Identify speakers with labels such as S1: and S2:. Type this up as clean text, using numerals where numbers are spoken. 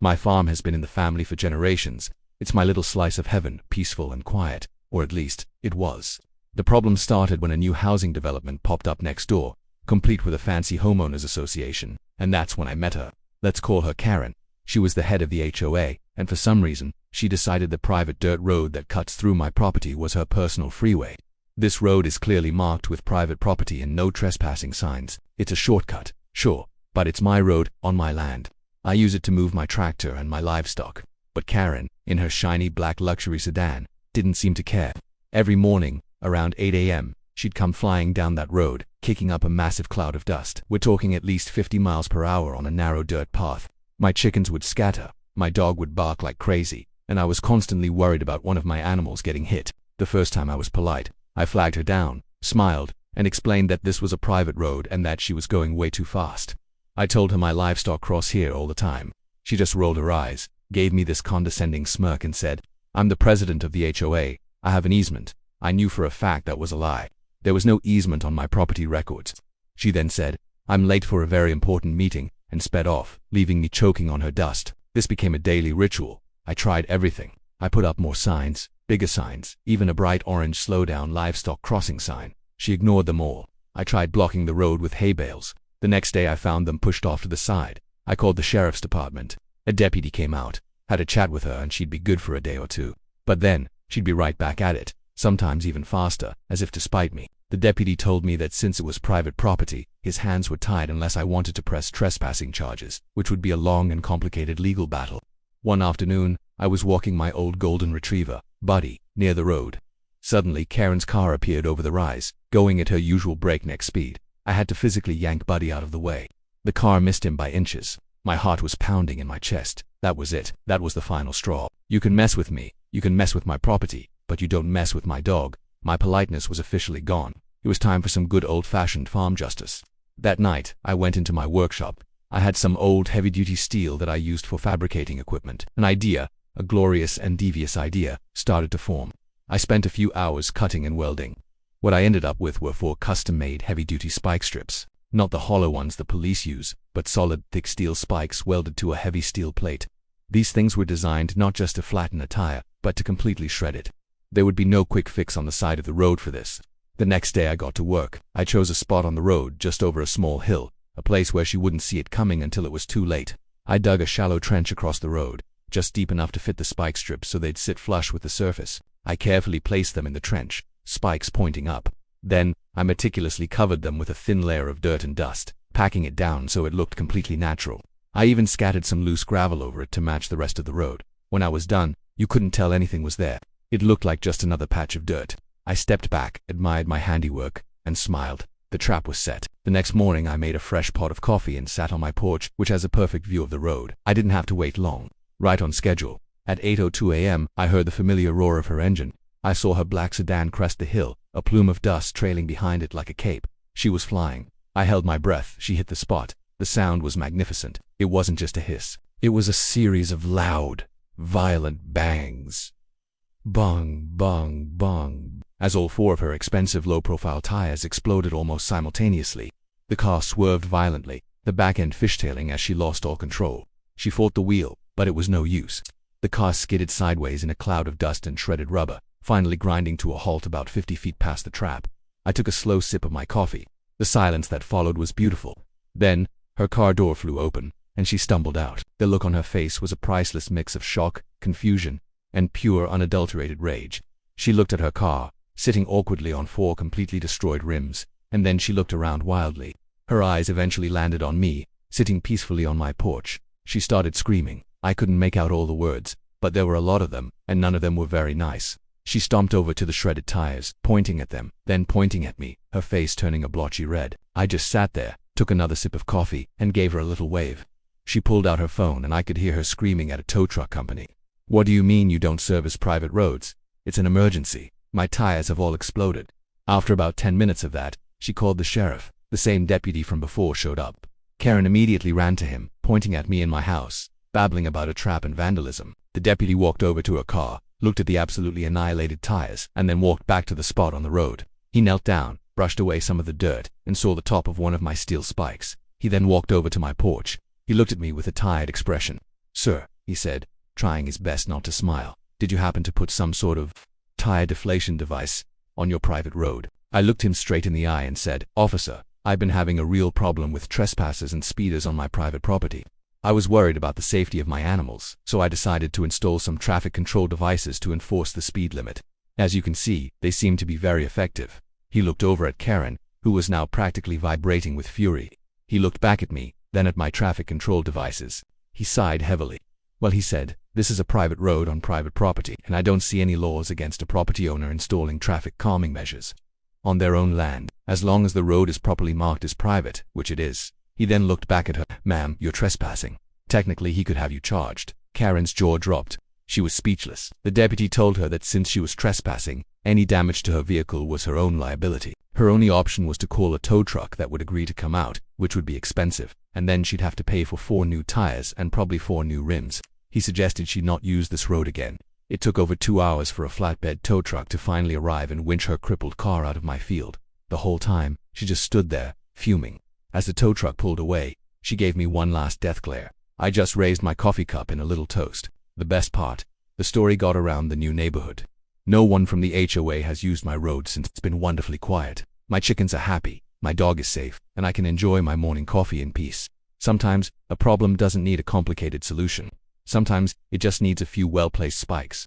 S1: My farm has been in the family for generations. It's my little slice of heaven, peaceful and quiet, or at least, it was. The problem started when a new housing development popped up next door, complete with a fancy homeowners association, and that's when I met her. Let's call her Karen. She was the head of the HOA, and for some reason, she decided the private dirt road that cuts through my property was her personal freeway. This road is clearly marked with private property and no trespassing signs. It's a shortcut, sure, but it's my road, on my land. I use it to move my tractor and my livestock. But Karen, in her shiny black luxury sedan, didn't seem to care. Every morning, around 8 a.m., she'd come flying down that road, kicking up a massive cloud of dust. We're talking at least 50 miles per hour on a narrow dirt path. My chickens would scatter, my dog would bark like crazy, and I was constantly worried about one of my animals getting hit. The first time I was polite. I flagged her down, smiled, and explained that this was a private road and that she was going way too fast. I told her my livestock cross here all the time. She just rolled her eyes, gave me this condescending smirk and said, "I'm the president of the HOA. I have an easement." I knew for a fact that was a lie. There was no easement on my property records. She then said, "I'm late for a very important meeting," and sped off, leaving me choking on her dust. This became a daily ritual. I tried everything. I put up more signs, bigger signs, even a bright orange slow down livestock crossing sign. She ignored them all. I tried blocking the road with hay bales. The next day I found them pushed off to the side. I called the sheriff's department. A deputy came out, had a chat with her, and she'd be good for a day or two. But then, she'd be right back at it, sometimes even faster, as if to spite me. The deputy told me that since it was private property, his hands were tied unless I wanted to press trespassing charges, which would be a long and complicated legal battle. One afternoon, I was walking my old golden retriever, Buddy, near the road. Suddenly, Karen's car appeared over the rise, going at her usual breakneck speed. I had to physically yank Buddy out of the way. The car missed him by inches. My heart was pounding in my chest. That was it. That was the final straw. You can mess with me, you can mess with my property, but you don't mess with my dog. My politeness was officially gone. It was time for some good old-fashioned farm justice. That night, I went into my workshop. I had some old heavy-duty steel that I used for fabricating equipment. An idea, a glorious and devious idea, started to form. I spent a few hours cutting and welding. What I ended up with were 4 custom-made heavy-duty spike strips. Not the hollow ones the police use, but solid, thick steel spikes welded to a heavy steel plate. These things were designed not just to flatten a tire, but to completely shred it. There would be no quick fix on the side of the road for this. The next day I got to work. I chose a spot on the road just over a small hill, a place where she wouldn't see it coming until it was too late. I dug a shallow trench across the road, just deep enough to fit the spike strips so they'd sit flush with the surface. I carefully placed them in the trench, spikes pointing up. Then, I meticulously covered them with a thin layer of dirt and dust, packing it down so it looked completely natural. I even scattered some loose gravel over it to match the rest of the road. When I was done, you couldn't tell anything was there. It looked like just another patch of dirt. I stepped back, admired my handiwork, and smiled. The trap was set. The next morning I made a fresh pot of coffee and sat on my porch, which has a perfect view of the road. I didn't have to wait long. Right on schedule. At 8:02 a.m., I heard the familiar roar of her engine. I saw her black sedan crest the hill, a plume of dust trailing behind it like a cape. She was flying. I held my breath. She hit the spot. The sound was magnificent. It wasn't just a hiss. It was a series of loud, violent bangs. Bang, bang, bang, as all 4 of her expensive low-profile tires exploded almost simultaneously. The car swerved violently, the back end fishtailing as she lost all control. She fought the wheel, but it was no use. The car skidded sideways in a cloud of dust and shredded rubber, finally grinding to a halt about 50 feet past the trap. I took a slow sip of my coffee. The silence that followed was beautiful. Then, her car door flew open, and she stumbled out. The look on her face was a priceless mix of shock, confusion, and pure, unadulterated rage. She looked at her car, sitting awkwardly on 4 completely destroyed rims, and then she looked around wildly. Her eyes eventually landed on me, sitting peacefully on my porch. She started screaming. I couldn't make out all the words, but there were a lot of them, and none of them were very nice. She stomped over to the shredded tires, pointing at them, then pointing at me, her face turning a blotchy red. I just sat there, took another sip of coffee, and gave her a little wave. She pulled out her phone and I could hear her screaming at a tow truck company. "What do you mean you don't service private roads? It's an emergency. My tires have all exploded." After about 10 minutes of that, she called the sheriff. The same deputy from before showed up. Karen immediately ran to him, pointing at me in my house, babbling about a trap and vandalism. The deputy walked over to her car, looked at the absolutely annihilated tires, and then walked back to the spot on the road. He knelt down, brushed away some of the dirt, and saw the top of one of my steel spikes. He then walked over to my porch. He looked at me with a tired expression. "Sir," he said, trying his best not to smile, "did you happen to put some sort of tire deflation device on your private road?" I looked him straight in the eye and said, "Officer, I've been having a real problem with trespassers and speeders on my private property. I was worried about the safety of my animals, so I decided to install some traffic control devices to enforce the speed limit. As you can see, they seem to be very effective." He looked over at Karen, who was now practically vibrating with fury. He looked back at me, then at my traffic control devices. He sighed heavily. "Well," he said, "this is a private road on private property, and I don't see any laws against a property owner installing traffic calming measures on their own land, as long as the road is properly marked as private, which it is." He then looked back at her. "Ma'am, you're trespassing. Technically, he could have you charged." Karen's jaw dropped. She was speechless. The deputy told her that since she was trespassing, any damage to her vehicle was her own liability. Her only option was to call a tow truck that would agree to come out, which would be expensive, and then she'd have to pay for 4 new tires and probably 4 new rims. He suggested she not use this road again. It took over 2 hours for a flatbed tow truck to finally arrive and winch her crippled car out of my field. The whole time, she just stood there, fuming. As the tow truck pulled away, she gave me one last death glare. I just raised my coffee cup in a little toast. The best part, the story got around the new neighborhood. No one from the HOA has used my road since. It's been wonderfully quiet. My chickens are happy, my dog is safe, and I can enjoy my morning coffee in peace. Sometimes, a problem doesn't need a complicated solution. Sometimes, it just needs a few well-placed spikes.